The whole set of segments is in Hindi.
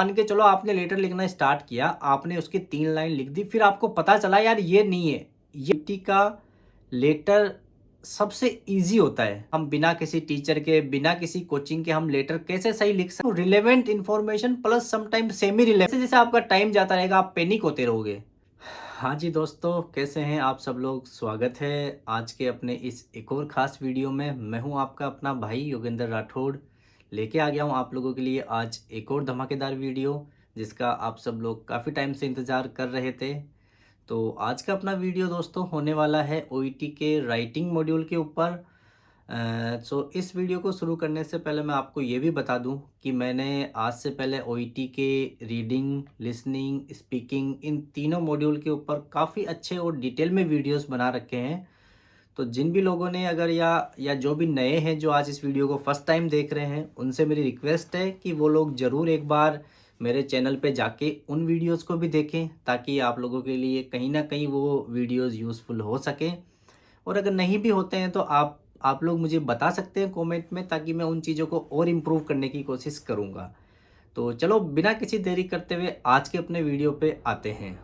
मान के चलो आपने लेटर लिखना स्टार्ट किया, आपने उसकी 3 लाइन लिख दी, फिर आपको पता चला यार ये नहीं है, ये टी का लेटर सबसे ईज़ी होता है। हम बिना किसी टीचर के, बिना किसी कोचिंग के हम लेटर कैसे सही लिख सकते हैं? Relevant information plus sometime semi relevant, जैसे-जैसे आपका टाइम जाता रहेगा, आप पैनिक होते रहोगे। हाँ जी दोस्तों, कैसे हैं आप सब लोग? स्वागत है आज के अपने इस एक और ख़ास वीडियो में। मैं हूं आपका अपना भाई योगेंद्र राठौड़, लेके आ गया हूं आप लोगों के लिए आज एक और धमाकेदार वीडियो, जिसका आप सब लोग काफ़ी टाइम से इंतज़ार कर रहे थे। तो आज का अपना वीडियो दोस्तों होने वाला है ओईटी के राइटिंग मॉड्यूल के ऊपर। सो इस वीडियो को शुरू करने से पहले मैं आपको ये भी बता दूं कि मैंने आज से पहले ओईटी के रीडिंग, लिसनिंग, स्पीकिंग इन तीनों मॉड्यूल के ऊपर काफ़ी अच्छे और डिटेल में वीडियोस बना रखे हैं। तो जिन भी लोगों ने अगर या जो भी नए हैं जो आज इस वीडियो को फर्स्ट टाइम देख रहे हैं, उनसे मेरी रिक्वेस्ट है कि वो लोग ज़रूर एक बार मेरे चैनल पे जाके उन वीडियोस को भी देखें, ताकि आप लोगों के लिए कहीं ना कहीं वो वीडियोस यूज़फुल हो सकें। और अगर नहीं भी होते हैं तो आप लोग मुझे बता सकते हैं कमेंट में, ताकि मैं उन चीज़ों को और इम्प्रूव करने की कोशिश करूँगा। तो चलो बिना किसी देरी करते हुए आज के अपने वीडियो पे आते हैं।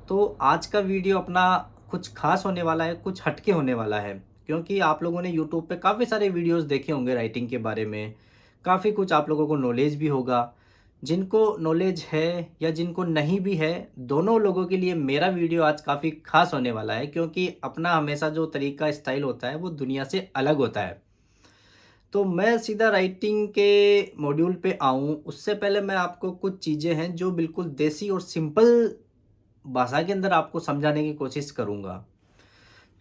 तो आज का वीडियो अपना कुछ खास होने वाला है, कुछ हटके होने वाला है, क्योंकि आप लोगों ने यूट्यूब पे काफ़ी सारे वीडियोस देखे होंगे राइटिंग के बारे में, काफ़ी कुछ आप लोगों को नॉलेज भी होगा। जिनको नॉलेज है या जिनको नहीं भी है, दोनों लोगों के लिए मेरा वीडियो आज काफ़ी खास होने वाला है, क्योंकि अपना हमेशा जो तरीका स्टाइल होता है वो दुनिया से अलग होता है। तो मैं सीधा राइटिंग के मॉड्यूल पे आऊँ उससे पहले मैं आपको कुछ चीज़ें हैं जो बिल्कुल देसी और सिंपल भाषा के अंदर आपको समझाने की कोशिश करूँगा।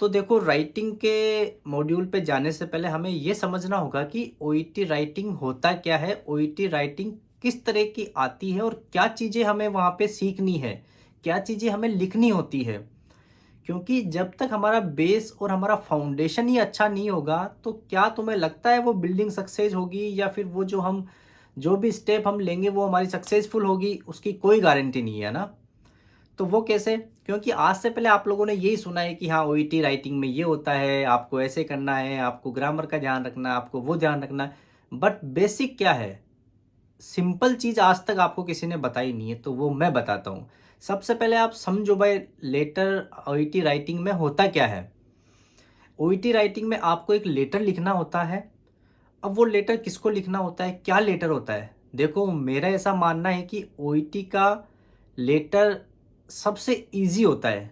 तो देखो, राइटिंग के मॉड्यूल पे जाने से पहले हमें ये समझना होगा कि ओईटी राइटिंग होता क्या है, ओईटी राइटिंग किस तरह की आती है और क्या चीज़ें हमें वहाँ पे सीखनी है, क्या चीज़ें हमें लिखनी होती है। क्योंकि जब तक हमारा बेस और हमारा फाउंडेशन ही अच्छा नहीं होगा, तो क्या तुम्हें लगता है वो बिल्डिंग सक्सेस होगी, या फिर वो जो भी स्टेप हम लेंगे वो हमारी सक्सेसफुल होगी, उसकी कोई गारंटी नहीं है ना। तो वो कैसे? क्योंकि आज से पहले आप लोगों ने यही सुना है कि हाँ, ओईटी राइटिंग में ये होता है, आपको ऐसे करना है, आपको ग्रामर का ध्यान रखना है, आपको वो ध्यान रखना है। बट बेसिक क्या है? सिंपल चीज़ आज तक आपको किसी ने बताई नहीं है, तो वो मैं बताता हूँ। सबसे पहले आप समझो भाई, लेटर ओईटी राइटिंग में होता क्या है। ओईटी राइटिंग में आपको एक लेटर लिखना होता है। अब वो लेटर किसको लिखना होता है, क्या लेटर होता है? देखो, मेरा ऐसा मानना है कि ओईटी का लेटर सबसे ईज़ी होता है।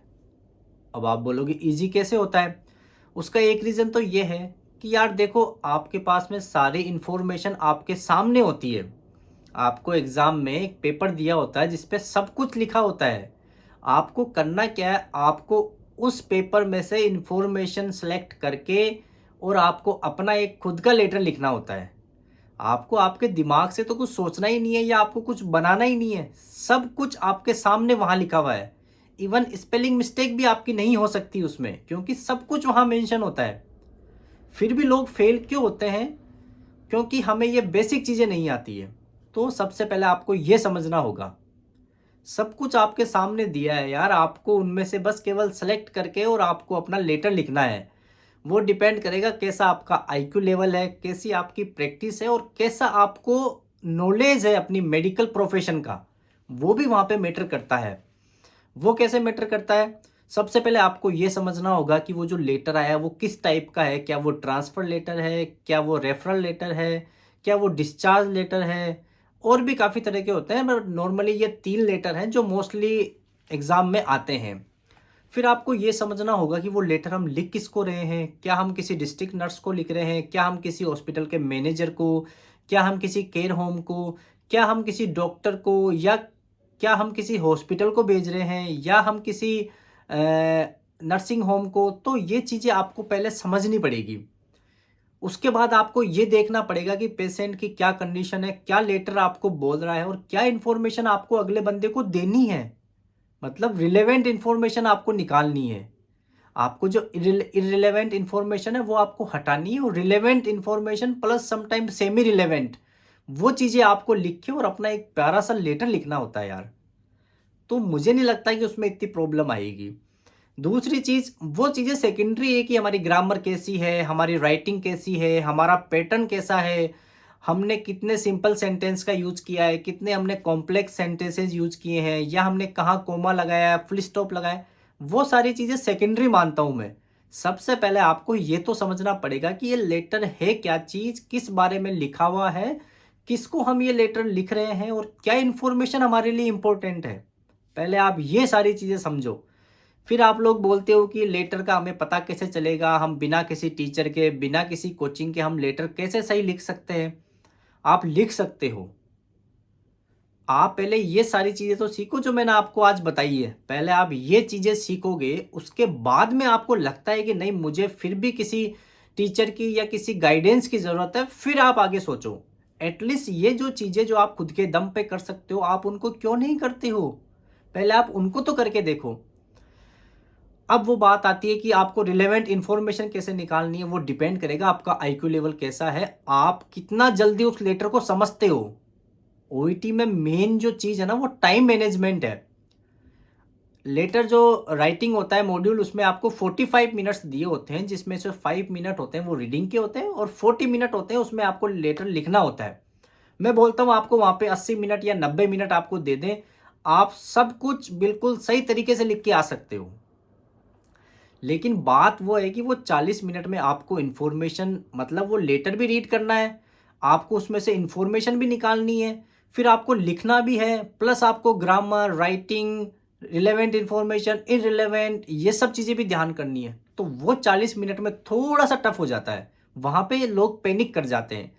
अब आप बोलोगे ईज़ी कैसे होता है? उसका एक रीज़न तो ये है कि यार देखो, आपके पास में सारी इन्फॉर्मेशन आपके सामने होती है। आपको एग्ज़ाम में एक पेपर दिया होता है जिस पे सब कुछ लिखा होता है। आपको करना क्या है, आपको उस पेपर में से इन्फॉर्मेशन सेलेक्ट करके और आपको अपना एक खुद का लेटर लिखना होता है। आपको आपके दिमाग से तो कुछ सोचना ही नहीं है या आपको कुछ बनाना ही नहीं है। सब कुछ आपके सामने वहाँ लिखा हुआ है। इवन स्पेलिंग मिस्टेक भी आपकी नहीं हो सकती उसमें, क्योंकि सब कुछ वहाँ मेंशन होता है। फिर भी लोग फेल क्यों होते हैं? क्योंकि हमें ये बेसिक चीज़ें नहीं आती है। तो सबसे पहले आपको ये समझना होगा, सब कुछ आपके सामने दिया है यार, आपको उनमें से बस केवल सेलेक्ट करके और आपको अपना लेटर लिखना है। वो डिपेंड करेगा कैसा आपका आईक्यू लेवल है, कैसी आपकी प्रैक्टिस है और कैसा आपको नॉलेज है अपनी मेडिकल प्रोफेशन का। वो भी वहाँ पे मैटर करता है। वो कैसे मैटर करता है? सबसे पहले आपको ये समझना होगा कि वो जो लेटर आया है वो किस टाइप का है। क्या वो ट्रांसफ़र लेटर है? क्या वो रेफरल लेटर है? क्या वो डिस्चार्ज लेटर है? और भी काफ़ी तरह के होते हैं, बट नॉर्मली ये 3 लेटर हैं जो मोस्टली एग्ज़ाम में आते हैं। फिर आपको ये समझना होगा कि वो लेटर हम लिख किसको रहे हैं। क्या हम किसी डिस्ट्रिक्ट नर्स को लिख रहे हैं? क्या हम किसी हॉस्पिटल के मैनेजर को? क्या हम किसी केयर होम को? क्या हम किसी डॉक्टर को? या क्या हम किसी हॉस्पिटल को भेज रहे हैं, या हम किसी नर्सिंग होम को? तो ये चीज़ें आपको पहले समझनी पड़ेगी। उसके बाद आपको ये देखना पड़ेगा कि पेशेंट की क्या कंडीशन है, क्या लेटर आपको बोल रहा है और क्या इन्फॉर्मेशन आपको अगले बंदे को देनी है। मतलब रिलेवेंट इन्फॉर्मेशन आपको निकालनी है। आपको जो इर्रिलेवेंट इन्फॉर्मेशन है वो आपको हटानी है, और relevant information plus sometime semi relevant, वो चीज़ें आपको लिख के और अपना एक प्यारा सा लेटर लिखना होता है यार। तो मुझे नहीं लगता कि उसमें इतनी प्रॉब्लम आएगी। दूसरी चीज़, वो चीज़ें सेकेंडरी है कि हमारी ग्रामर कैसी है, हमारी राइटिंग कैसी है, हमारा पैटर्न कैसा है, हमने कितने सिंपल सेंटेंस का यूज़ किया है, कितने हमने कॉम्प्लेक्स सेंटेंसेस यूज़ किए हैं, या हमने कहाँ कोमा लगाया है, फुल स्टॉप लगाया है, वो सारी चीज़ें सेकेंडरी मानता हूँ मैं। सबसे पहले आपको ये तो समझना पड़ेगा कि ये लेटर है क्या चीज़, किस बारे में लिखा हुआ है, किसको हम ये लेटर लिख रहे हैं और क्या इन्फॉर्मेशन हमारे लिए इम्पोर्टेंट है। पहले आप ये सारी चीज़ें समझो। फिर आप लोग बोलते हो कि लेटर का हमें पता कैसे चलेगा, हम बिना किसी टीचर के, बिना किसी कोचिंग के हम लेटर कैसे सही लिख सकते हैं। आप लिख सकते हो। आप पहले ये सारी चीज़ें तो सीखो जो मैंने आपको आज बताई है। पहले आप ये चीज़ें सीखोगे, उसके बाद में आपको लगता है कि नहीं मुझे फिर भी किसी टीचर की या किसी गाइडेंस की ज़रूरत है, फिर आप आगे सोचो। एटलीस्ट ये जो चीज़ें जो आप खुद के दम पे कर सकते हो, आप उनको क्यों नहीं करते हो? पहले आप उनको तो करके देखो। अब वो बात आती है कि आपको रिलेवेंट इन्फॉर्मेशन कैसे निकालनी है, वो डिपेंड करेगा आपका आईक्यू लेवल कैसा है, आप कितना जल्दी उस लेटर को समझते हो। ओईटी में मेन जो चीज़ है ना वो टाइम मैनेजमेंट है। लेटर जो राइटिंग होता है मॉड्यूल, उसमें आपको 45 मिनट्स दिए होते हैं, जिसमें से 5 मिनट होते हैं वो रीडिंग के होते हैं और 40 मिनट होते हैं उसमें आपको लेटर लिखना होता है। मैं बोलता हूँ आपको वहाँ पे 80 मिनट या 90 मिनट आपको दे दें, आप सब कुछ बिल्कुल सही तरीके से लिख के आ सकते हो। लेकिन बात वो है कि वो 40 मिनट में आपको इन्फॉर्मेशन, मतलब वो लेटर भी रीड करना है, आपको उसमें से इन्फॉर्मेशन भी निकालनी है, फिर आपको लिखना भी है, प्लस आपको grammar, writing, relevant information, irrelevant, ये सब चीज़ें भी ध्यान करनी है। तो वो 40 मिनट में थोड़ा सा टफ हो जाता है, वहाँ पे लोग पैनिक कर जाते हैं।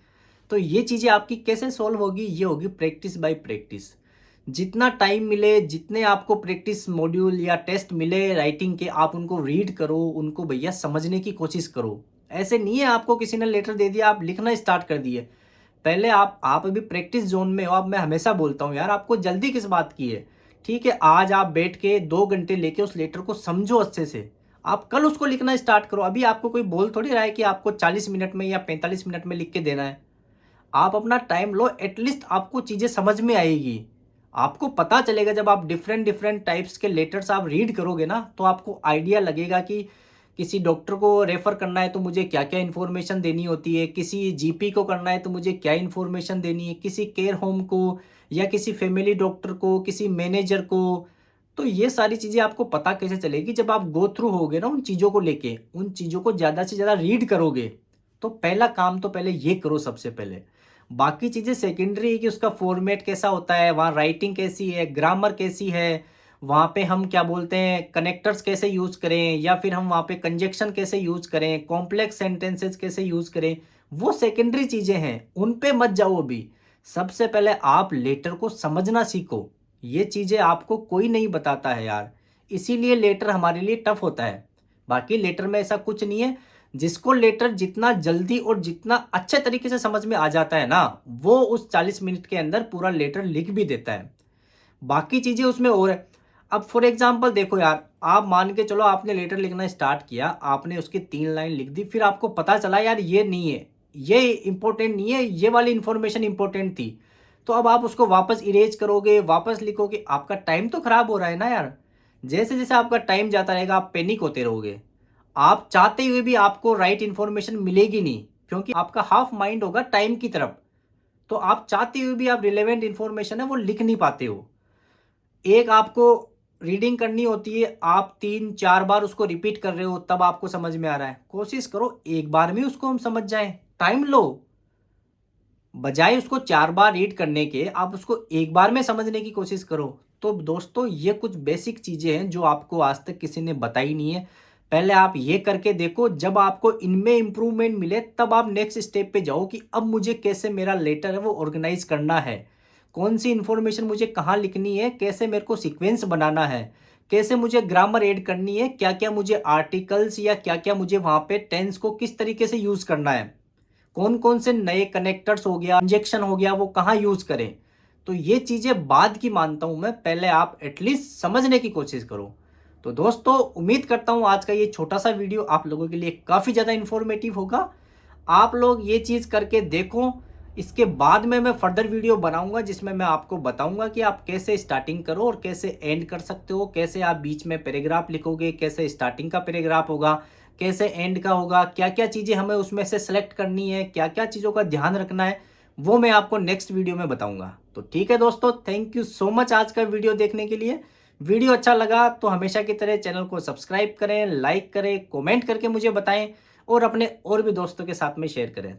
तो ये चीज़ें आपकी कैसे सॉल्व होगी, ये होगी प्रैक्टिस बाय प्रैक्टिस। जितना टाइम मिले, जितने आपको प्रैक्टिस मॉड्यूल या टेस्ट मिले राइटिंग के, आप उनको रीड करो, उनको भैया समझने की कोशिश करो। ऐसे नहीं है आपको किसी ने लेटर दे दिया आप लिखना स्टार्ट कर दिए। पहले आप अभी प्रैक्टिस जोन में हो। अब मैं हमेशा बोलता हूँ यार, आपको जल्दी किस बात की है? ठीक है, आज आप बैठ के 2 घंटे लेके उस लेटर को समझो अच्छे से। आप कल उसको लिखना स्टार्ट करो। अभी आपको कोई बोल थोड़ी रहा है कि आपको 40 मिनट में या 45 मिनट में लिख के देना है। आप अपना टाइम लो, एटलीस्ट आपको चीज़ें समझ में आएगी। आपको पता चलेगा जब आप डिफरेंट डिफरेंट टाइप्स के लेटर्स आप रीड करोगे ना, तो आपको आइडिया लगेगा कि किसी डॉक्टर को रेफ़र करना है तो मुझे क्या-क्या इन्फॉर्मेशन देनी होती है, किसी जीपी को करना है तो मुझे क्या इन्फॉर्मेशन देनी है, किसी केयर होम को या किसी फैमिली डॉक्टर को, किसी मैनेजर को। तो ये सारी चीज़ें आपको पता कैसे चलेगी जब आप गो थ्रू होगे ना उन चीज़ों को लेके, उन चीज़ों को ज़्यादा से ज़्यादा रीड करोगे। तो पहला काम तो पहले ये करो सबसे पहले। बाकी चीज़ें सेकेंडरी है कि उसका फॉर्मेट कैसा होता है, वहाँ राइटिंग कैसी है, ग्रामर कैसी है, वहाँ पे हम क्या बोलते हैं कनेक्टर्स कैसे यूज़ करें, या फिर हम वहाँ पे कंजक्शन कैसे यूज़ करें, कॉम्प्लेक्स सेंटेंसेस कैसे यूज़ करें, वो सेकेंडरी चीज़ें हैं, उन पे मत जाओ अभी। सबसे पहले आप लेटर को समझना सीखो। ये चीज़ें आपको कोई नहीं बताता है यार, इसीलिए लेटर हमारे लिए टफ होता है। बाकी लेटर में ऐसा कुछ नहीं है। जिसको लेटर जितना जल्दी और जितना अच्छे तरीके से समझ में आ जाता है ना, वो उस 40 मिनट के अंदर पूरा लेटर लिख भी देता है। बाकी चीज़ें उसमें और है। अब फॉर एग्जांपल देखो यार, आप मान के चलो आपने लेटर लिखना स्टार्ट किया, आपने उसकी 3 लाइन लिख दी, फिर आपको पता चला यार ये नहीं है, ये इम्पोर्टेंट नहीं है, ये वाली इन्फॉर्मेशन इम्पोर्टेंट थी। तो अब आप उसको वापस इरेज करोगे, वापस लिखोगे, आपका टाइम तो खराब हो रहा है ना यार। जैसे-जैसे आपका टाइम जाता रहेगा, आप पैनिक होते रहोगे। आप चाहते हुए भी आपको राइट इन्फॉर्मेशन मिलेगी नहीं, क्योंकि आपका हाफ माइंड होगा टाइम की तरफ। तो आप चाहते हुए भी आप रिलेवेंट इन्फॉर्मेशन है वो लिख नहीं पाते हो। एक आपको रीडिंग करनी होती है, आप 3-4 बार उसको रिपीट कर रहे हो तब आपको समझ में आ रहा है। कोशिश करो एक बार में उसको हम समझ जाएँ, टाइम लो। बजाय उसको 4 बार रीड करने के, आप उसको एक बार में समझने की कोशिश करो। तो दोस्तों ये कुछ बेसिक चीज़ें हैं जो आपको आज तक किसी ने बताई नहीं है। पहले आप ये करके देखो, जब आपको इनमें इम्प्रूवमेंट मिले तब आप नेक्स्ट स्टेप पे जाओ कि अब मुझे कैसे मेरा लेटर है वो ऑर्गेनाइज़ करना है। कौन-सी इन्फॉर्मेशन मुझे कहाँ लिखनी है, कैसे मेरे को सीक्वेंस बनाना है, कैसे मुझे ग्रामर ऐड करनी है, क्या-क्या मुझे आर्टिकल्स या क्या-क्या मुझे वहाँ पे टेंस को किस तरीके से यूज़ करना है। कौन-कौन से नए कनेक्टर्स हो गया, इंजेक्शन हो गया, वो कहाँ यूज़ करें। तो ये चीज़ें बाद की मानता हूँ मैं, पहले आप एटलीस्ट समझने की कोशिश करो। तो दोस्तों उम्मीद करता हूँ आज का ये छोटा-सा वीडियो आप लोगों के लिए काफ़ी ज़्यादा इन्फॉर्मेटिव होगा। आप लोग ये चीज़ करके देखो, इसके बाद में मैं फर्दर वीडियो बनाऊँगा जिसमें मैं आपको बताऊँगा कि आप कैसे स्टार्टिंग करो और कैसे एंड कर सकते हो, कैसे आप बीच में पैराग्राफ लिखोगे, कैसे स्टार्टिंग का पैराग्राफ होगा, कैसे एंड का होगा, क्या-क्या चीज़ें हमें उसमें से सेलेक्ट करनी है, क्या-क्या चीज़ों का ध्यान रखना है, वो मैं आपको नेक्स्ट वीडियो में बताऊंगा। तो ठीक है दोस्तों, थैंक यू सो मच आज का वीडियो देखने के लिए। वीडियो अच्छा लगा तो हमेशा की तरह चैनल को सब्सक्राइब करें, लाइक करें, कमेंट करके मुझे बताएं और अपने और भी दोस्तों के साथ में शेयर करें।